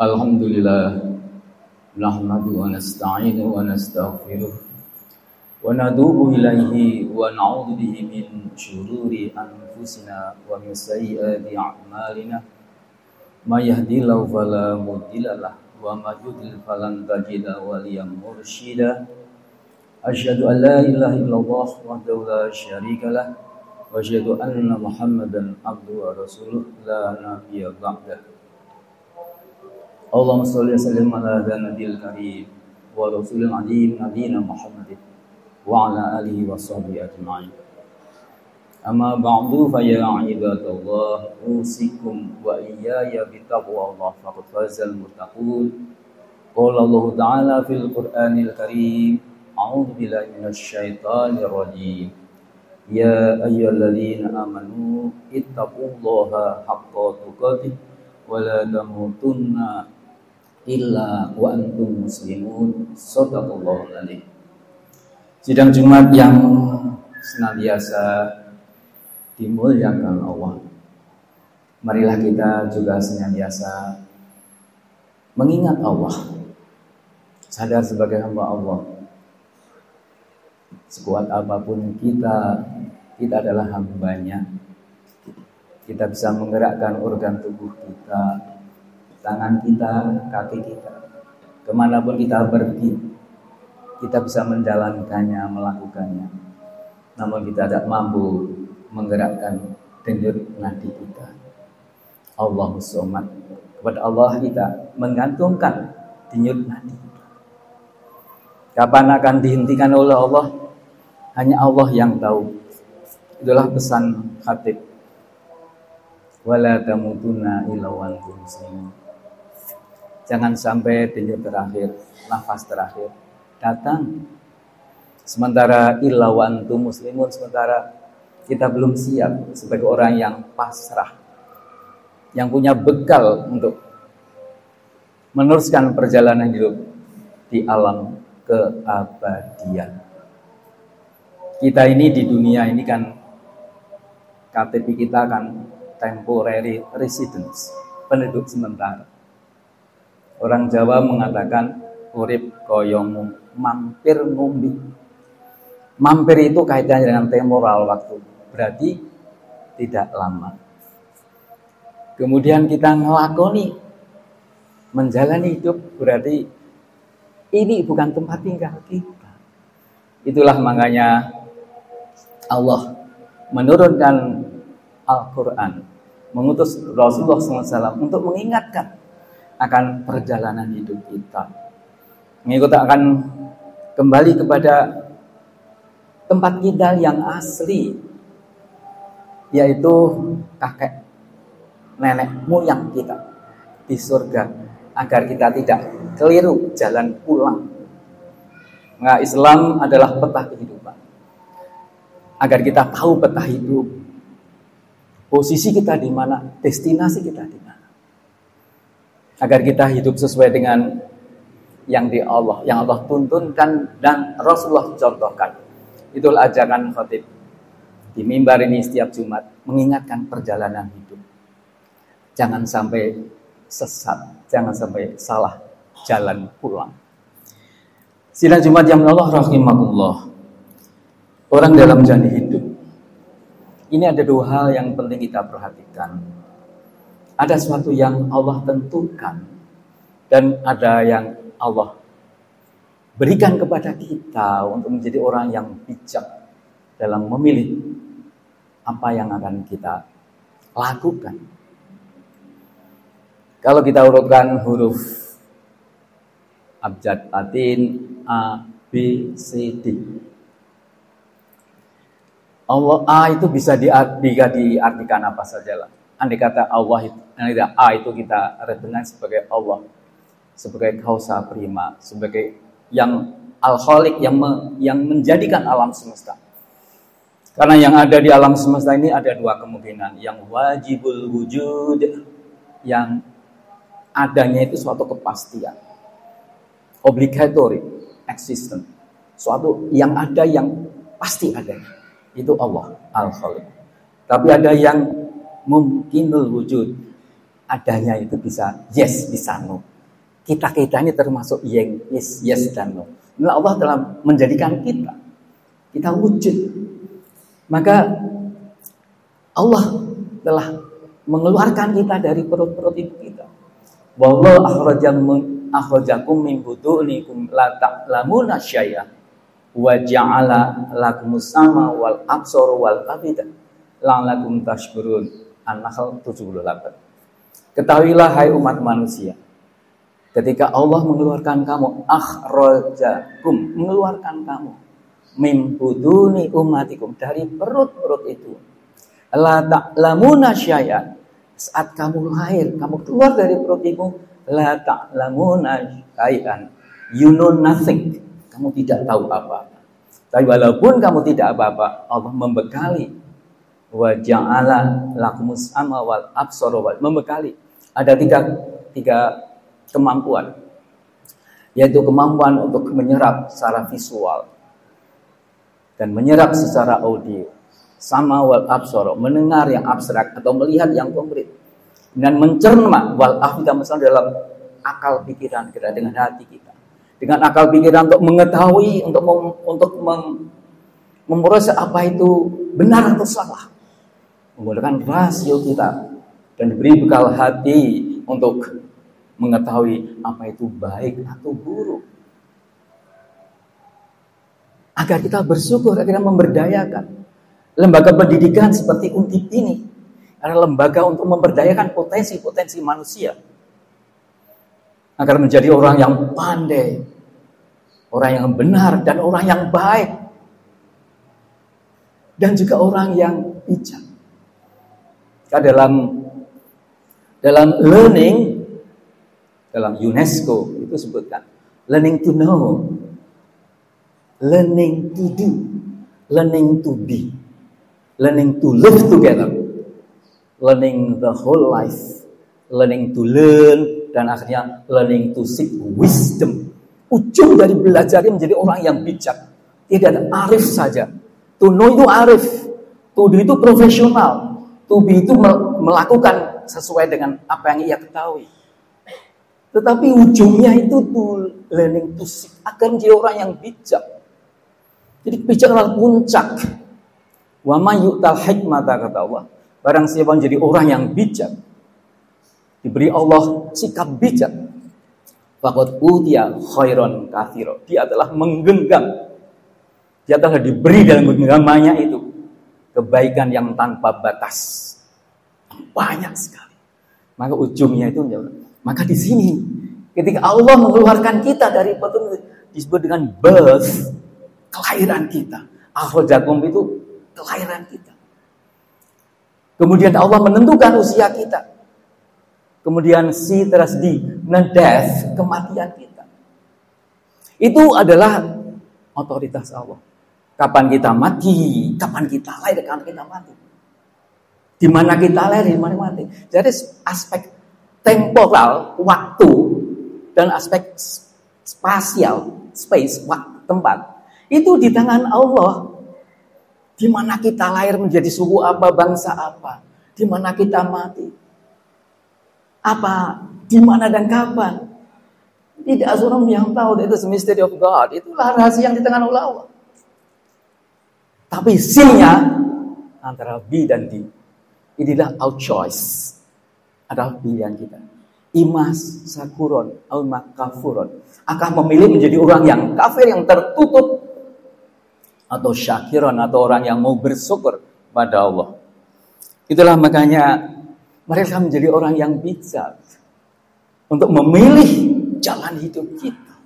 Alhamdulillah nahmadu wa nasta'inu wa nastaghfiruh wa natubu ilaihi wa na'udzu bihi min syururi anfusina wa min sayyiati a'malina may yahdihillahu fala mudhillalah wa may yudlil falan tajida waliyyan mursyida. Asyhadu an la ilaha illallah wahdahu la syarikalah wa asyhadu anna Muhammadan abduhu wa rasuluh la nabiyya ba'dah. Allahumma sholli wa sallim ala nabiyil karim wa rasulil azim nabiyina Muhammadin wa ala alihi wa sahbihi ajma'in. Amma ba'du fa ya ibadallah usikum wa iyaya bittaqwallah faqad fazal muttaqun. Qala Allah ta'ala fil Qur'anil Karim, a'udzu billahi minasy syaithanir rajim. Ya ayyuhalladzina amanu ittaqullaha haqqa tuqatih wa la tamutunna illa wa antum muslimun. Shadaqallahul adzim. Sidang Jumat yang senantiasa dimuliakan Allah, marilah kita juga senantiasa mengingat Allah, sadar sebagai hamba Allah. Sekuat apapun kita adalah hambanya. Kita bisa menggerakkan organ tubuh kita, tangan kita, kaki kita, kemanapun kita pergi, kita bisa menjalankannya, melakukannya. Namun kita tidak mampu menggerakkan denyut nadi kita. Allahus Somad, kepada Allah kita menggantungkan denyut nadi. Kapan akan dihentikan oleh Allah, hanya Allah yang tahu. Itulah pesan khatib. Wala tamutunna illa wa antum muslimun. Jangan sampai denyut terakhir, nafas terakhir datang sementara illa wa antum muslimun, sementara kita belum siap sebagai orang yang pasrah, yang punya bekal untuk meneruskan perjalanan hidup di alam keabadian. Kita ini di dunia ini kan KTP kita kan temporary residence, penduduk sementara. Orang Jawa mengatakan urip koyomu mampir ngumbi. Mampir itu kaitannya dengan temporal waktu, berarti tidak lama. Kemudian kita ngelakoni menjalani hidup, berarti ini bukan tempat tinggal kita. Itulah makanya Allah menurunkan Al-Quran, mengutus Rasulullah SAW untuk mengingatkan akan perjalanan hidup kita. Kita akan kembali kepada tempat kita yang asli, yaitu kakek nenek moyang kita di surga, agar kita tidak keliru jalan pulang. Nah, Islam adalah peta kehidupan, agar kita tahu peta hidup, posisi kita di mana, destinasi kita di mana, agar kita hidup sesuai dengan yang Allah tuntunkan dan Rasulullah contohkan. Itulah ajakan khatib di mimbar ini setiap Jumat, mengingatkan perjalanan hidup. Jangan sampai sesat, jangan sampai salah jalan pulang. Sidang Jumat yang Allah rahimakumullah, orang dalam jalan hidup ini ada dua hal yang penting kita perhatikan. Ada sesuatu yang Allah tentukan dan ada yang Allah berikan kepada kita untuk menjadi orang yang bijak dalam memilih apa yang akan kita lakukan. Kalau kita urutkan huruf abjad Latin A, B, C, D. Allah A itu bisa diartikan apa saja lah. Andai kata Allah itu, A itu kita artikan sebagai Allah, sebagai kausa prima, sebagai yang al-khaliq, yang menjadikan alam semesta. Karena yang ada di alam semesta ini ada dua kemungkinan, yang wajibul wujud, yang adanya itu suatu kepastian, obligatory existence, suatu yang ada yang pasti ada, itu Allah al-khaliq. Tapi ada yang mungkinul wujud, adanya itu bisa yes, bisa no. Kita ini termasuk yang yes dan no. Nah, Allah telah menjadikan kita wujud. Maka Allah telah mengeluarkan kita dari perut-perut ibu kita. Wallahu akhrajakum min butunikum la ta'lamuna syai'an wa ja'ala lakumus sama wal absara wal afida la'allakum tashkurun. An-Nahl 78. Ketahuilah hai umat manusia, ketika Allah mengeluarkan kamu, mengeluarkan kamu min butuni ummatikum, dari perut-perut itu, la ta'lamuna syai'an, saat kamu lahir, kamu keluar dari perut ibu, la ta'lamuna syai'an, you know nothing, kamu tidak tahu apa-apa. Tapi walaupun kamu tidak apa-apa, Allah membekali, wa ja'ala lakumus sama wal absara wal, membekali. Ada tiga kemampuan, yaitu kemampuan untuk menyerap secara visual dan menyerap secara audio, sama wal absara, mendengar yang abstrak atau melihat yang konkret, dan mencerna wal afida, misalnya dalam akal pikiran kita, dengan hati kita, dengan akal pikiran untuk mengetahui, untuk memproses apa itu benar atau salah, menggunakan rasio kita, dan diberi bekal hati untuk mengetahui apa itu baik atau buruk, agar kita bersyukur, agar kita memberdayakan. Lembaga pendidikan seperti Undip ini adalah lembaga untuk memberdayakan potensi-potensi manusia agar menjadi orang yang pandai, orang yang benar, dan orang yang baik, dan juga orang yang bijak. Dalam learning, dalam UNESCO itu sebutkan learning to know, learning to do, learning to be, learning to live together, learning the whole life, learning to learn, dan akhirnya learning to seek wisdom. Ujung dari belajar menjadi orang yang bijak. Tidak ada arif saja. To know itu arif, to do itu profesional, to be itu melakukan sesuai dengan apa yang ia ketahui. Tetapi ujungnya itu learning to seek, agar menjadi orang yang bijak. Jadi bijak adalah puncak. Wa may yu'tal hikmata, kata Allah, barang siapa menjadi orang yang bijak, diberi Allah sikap bijak, faqad utiya khairon katsira, dia telah menggenggam, dia telah diberi dalam genggamannya itu kebaikan yang tanpa batas, banyak sekali. Maka ujungnya itu, maka di sini ketika Allah mengeluarkan kita dari perut, disebut dengan birth, kelahiran kita. Akhrajakum itu kelahiran kita. Kemudian Allah menentukan usia kita. Kemudian terus death, kematian kita. Itu adalah otoritas Allah. Kapan kita mati, kapan kita lahir, kapan kita mati. Di mana kita lahir, di mana mati. Jadi aspek temporal, waktu, dan aspek spasial, space, waktu, tempat, itu di tangan Allah. Di mana kita lahir menjadi suku apa, bangsa apa, di mana kita mati, apa, di mana dan kapan, tidak seorang yang tahu. Itu mystery of God. Itulah rahasia yang di tangan Allah. Tapi C-nya antara B dan D. Inilah our choice. Adalah pilihan kita. Imas sakuron au makafuron. Akan memilih menjadi orang yang kafir, yang tertutup, atau syakiron, atau orang yang mau bersyukur pada Allah. Itulah makanya mereka menjadi orang yang bijak untuk memilih jalan hidup kita.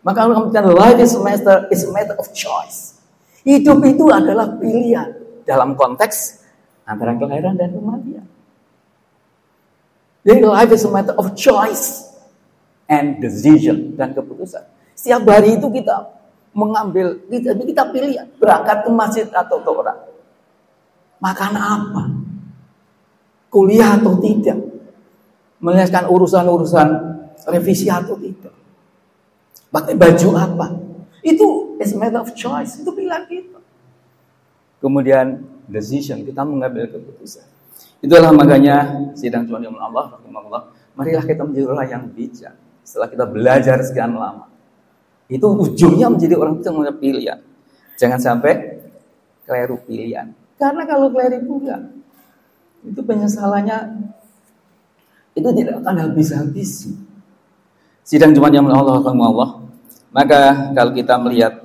Maka Allah mengatakan life is a matter of choice. Hidup itu adalah pilihan dalam konteks antara kelahiran dan kematian. Jadi life is a matter of choice and decision, dan keputusan. Setiap hari itu kita mengambil, kita pilih berangkat ke masjid atau ke orang, makan apa, kuliah atau tidak, menyelesaikan urusan-urusan revisi atau tidak, pakai baju apa. Itu is a matter of choice, itu pilihan kita. Kemudian decision, kita mengambil keputusan. Itulah makanya sidang Tuhan yang Allah, rahimahullah, Marilah kita menjadi orang yang bijak. Setelah kita belajar sekian lama, itu ujungnya menjadi orang yang punya pilihan. Jangan sampai keliru pilihan. Karena kalau keliru pilihan, itu penyesalannya itu tidak akan habis-habis. Sidang Jumat yang Allah. Maka kalau kita melihat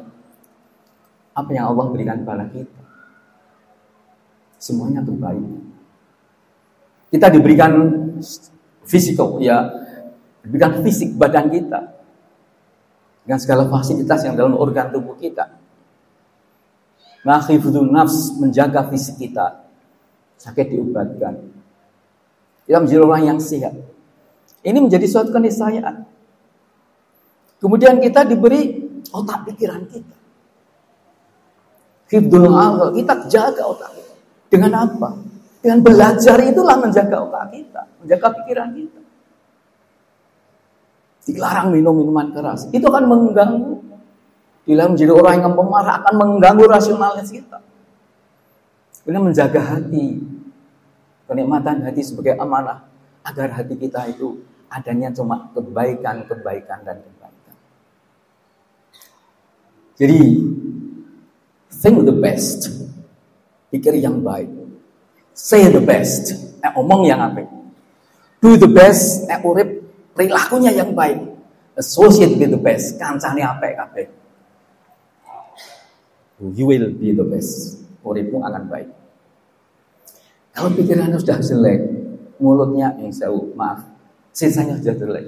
apa yang Allah berikan kepada kita, semuanya terbaik. Kita diberikan fisikal, ya, diberikan fisik badan kita dengan segala fasilitas yang dalam organ tubuh kita. Hifdzun nafs, menjaga fisik kita, sakit diobatkan. Kita menjadi orang yang sehat. Ini menjadi suatu keniscayaan. Kemudian kita diberi otak pikiran kita. Hifdzul aql, kita jaga otak kita. Dengan apa? Dengan belajar itulah menjaga otak kita, menjaga pikiran kita. Dilarang minum minuman keras, itu akan mengganggu. Bila menjadi orang yang pemarah akan mengganggu rasionalis kita. Ini menjaga hati, kenikmatan hati sebagai amanah, agar hati kita itu adanya cuma kebaikan dan kebaikan. Jadi, think the best, pikir yang baik. Say the best, omong yang apik. Do the best, urip perilakunya yang baik. Associate with the best, kancane apik kabeh. You will be the best. Uripmu akan baik. Kalau pikirannya sudah jelek, mulutnya maaf, sisanya sudah jelek.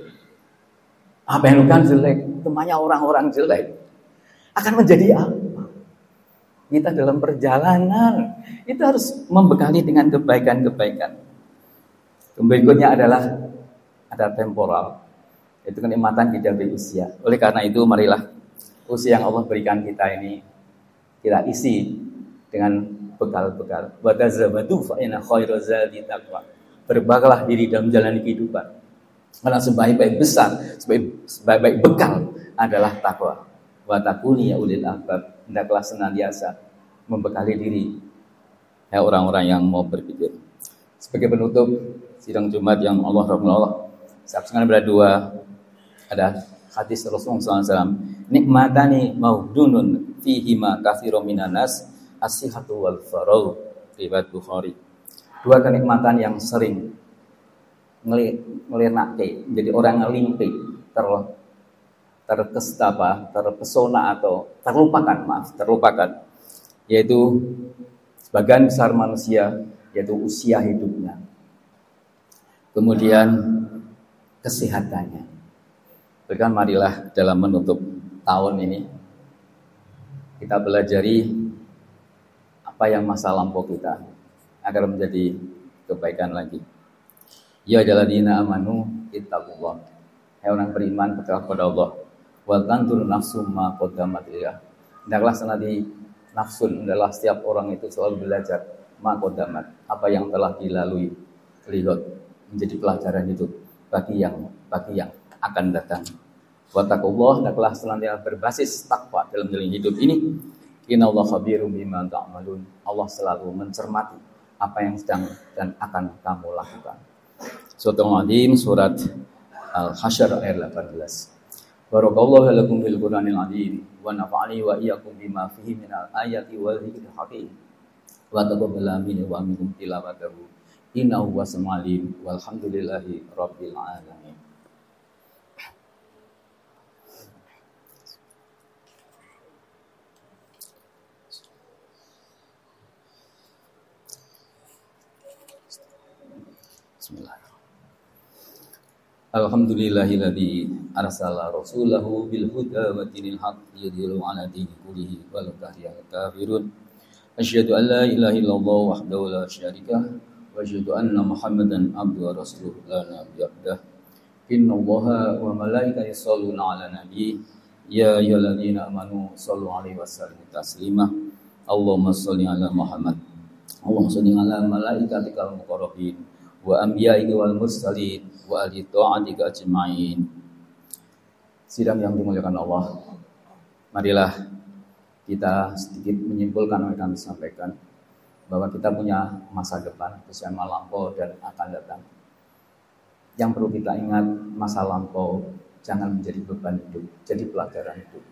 Apa yang bukan jelek, temannya orang-orang jelek. Akan menjadi apa? Kita dalam perjalanan itu harus membekali dengan kebaikan-kebaikan. Berikutnya adalah ada temporal, itu kenikmatan hidup usia. Oleh karena itu, marilah usia yang Allah berikan kita ini kita isi dengan bekal-bekal. Wa tazawwadu fa inna khairaz zadi taqwa. Berbekalah diri dalam menjalani kehidupan. Karena sebaik-baik bekal adalah takwa. Wa taquni ya ulil albab. Hendaklah senantiasa membekali diri orang-orang yang mau berpikir. Sebagai penutup sidang Jumat yang Allah rahmatullah, saksikan berdua ada hadis Rasulullah SAW. Nikmatani maudunun fihima katsirun minan nas as-sihhatu wal faragh, riwayat Bukhari. Dua kenikmatan yang sering ngelinake, jadi orang ngelimpi, terpesona atau terlupakan, yaitu sebagian besar manusia, yaitu usia hidupnya, kemudian kesehatannya. Bahkan marilah dalam menutup tahun ini kita belajari apa yang masa lampau kita agar menjadi kebaikan lagi. Ya alladzina amanu ittaqullah. Hai orang beriman, bertakwa kepada Allah. Wal tanzur nafsum ma qaddamat illah. Hendaklah senanti nafsun, adalah setiap orang itu selalu belajar ma qaddamat, apa yang telah dilalui, lihat menjadi pelajaran hidup bagi yang akan datang. Wa taqullah, hendaklah senantiasa berbasis takwa dalam menjalani hidup ini. Innallaha khabirum bima ta'malun. Allah selalu mencermati apa yang sedang dan akan kamu lakukan. Surat Al-Azim, surat Al-Hasyr ayat 18. Barakallahu lakum bil Qur'anil azim wa nafa'ani wa iyyakum bima fihi minal ayati wal dzikril hakim. Wa taqabbal minni wa minkum tilawatahu. Innahu was-sami'ul alim. Walhamdulillahi rabbil alamin. Bismillahirrahmanirrahim. Alhamdulillahilladzi arsala rasulahu bil huda wa dinil haqq yudhhiru 'ala dini kullihi walau karihal kafirun. Asyhadu an la ilaha illallah wahdahu la syarika wa asyhadu anna Muhammadan abduhu wa rasuluhu la nabiyya ba'dahu. Innallaha wa malaikatahu yusholluna 'alan nabi ya ayyuhalladzina amanu shallu 'alaihi wa sallimu taslima. Allahumma shalli 'ala Muhammad. Allahumma shalli 'ala malaikatikal muqarrabin wa anbiya'i wal mursalin wa ahli ta'atika ajma'in. Sidang yang dimuliakan Allah, marilah kita sedikit menyimpulkan apa yang kami sampaikan, bahwa kita punya masa depan, usia lampau dan akan datang. Yang perlu kita ingat, masa lampau jangan menjadi beban hidup, jadi pelajaran hidup.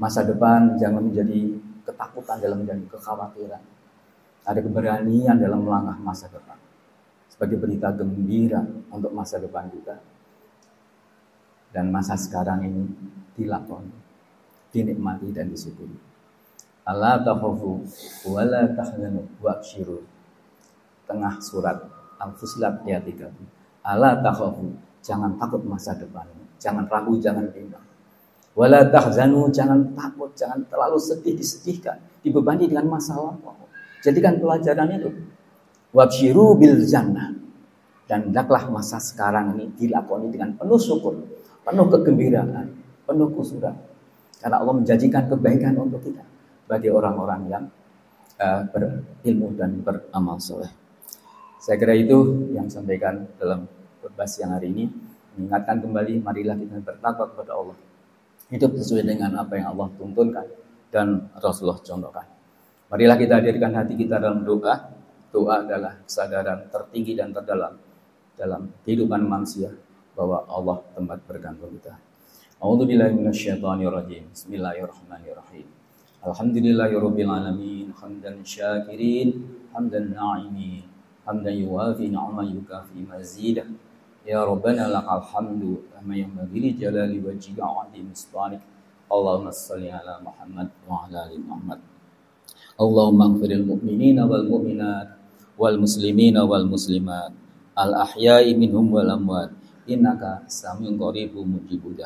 Masa depan jangan menjadi ketakutan dalam menjadi kekhawatiran. Ada keberanian dalam melangkah masa depan. Sebagai berita gembira untuk masa depan kita. Dan masa sekarang ini dilakoni, dinikmati dan disyukuri. Alla takhafu wa la tahzanu wabshiru. Tengah surat Al-Fussilat ayat 3. Alla takhafu, jangan takut masa depan. Jangan ragu, jangan bimbang. Wala tahzanu, jangan takut, jangan terlalu sedih, disedihkan, dibebani dengan masalah. Jadikan pelajaran itu. Wabshiru bil jannah. Dan hendaklah masa sekarang ini dilakoni dengan penuh syukur, penuh kegembiraan, penuh khusyuk. Karena Allah menjanjikan kebaikan untuk kita bagi orang-orang yang berilmu dan beramal soleh. Saya kira itu yang sampaikan dalam khutbah siang hari ini. Mengingatkan kembali, marilah kita bertakwa kepada Allah. Hidup sesuai dengan apa yang Allah tuntunkan dan Rasulullah contohkan. Marilah kita hadirkan hati kita dalam doa. Doa adalah kesadaran tertinggi dan terdalam dalam kehidupan manusia bahwa Allah tempat bergantung kita. A'udzubillahi minasyaitonirrajim. Bismillahirrahmanirrahim. Alhamdulillahirabbil alamin, hamdan syakirin, hamdan na'imin, hamdan yuwafi ni'ma yukafi mazidah. Ya Rabbana lakal hamdu kama yanbaghi li jalali wajhika wa 'azimi sultanik. Allahumma shalli ala Muhammad wa ala ali Muhammad. Allahumma ighfiril mu'minina wal mu'minat wal muslimina wal muslimat al ahya'i minhum wal amwat innaka samiun qaribun mujibud.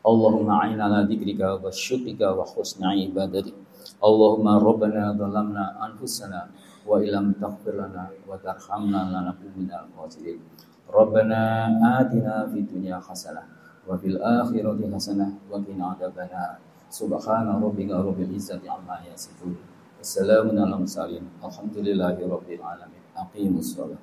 Allahumma a'inna ala dzikrika wa syukrika wa husni ibadatik. Allahumma rabbana zalamna anfusana wa illam taghfir lana wa tarhamna lanakunanna minal khasirin. Rabbana atina fid dunya hasanah wa fil akhirati hasanah wa qina adzabannar. Subhana rabbika rabbil izzati amma yasifun. Wassalamun ala mursalin. Alhamdulillahi rabbil alamin. Aqimus shalah.